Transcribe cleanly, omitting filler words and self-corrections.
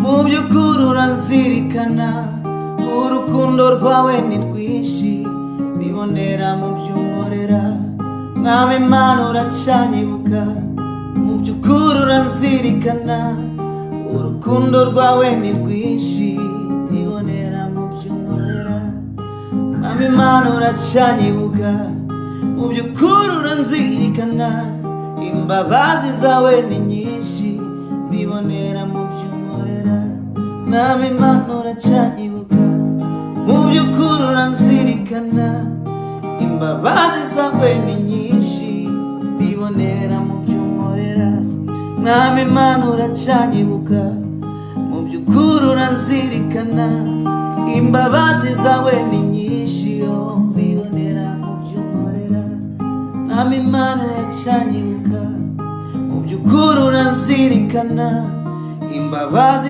mu by'ukuri uranzirikana, urukundo rwawe ni rwinshi, bibonera mu by'unkorera. Mwami Mana uracyanyibuka, mu by'ukuri uranzirikana, urukundo rwawe ni rwinshi, bibonera mu by'unkorera. Mwami Mana uracyanyibuka, mu by'ukuri uranzirikana, imbabazi zawe ni nyinshi, bibonera mu by'unkorera. Mwami Mana uracyanyibuka, mu by'ukuri uranzirikana, imbabazi zawe ni nyinshi, bibonera mu by'unkorera. Mwami Mana uracyanyibuka, mu by'ukuri uranzirikana, imbabazi zawe ni nyinshi, bibonera mu by'unkorera. Mwami Mana uracyanyibuka, mu by'ukuri uranzirikana, imbabazi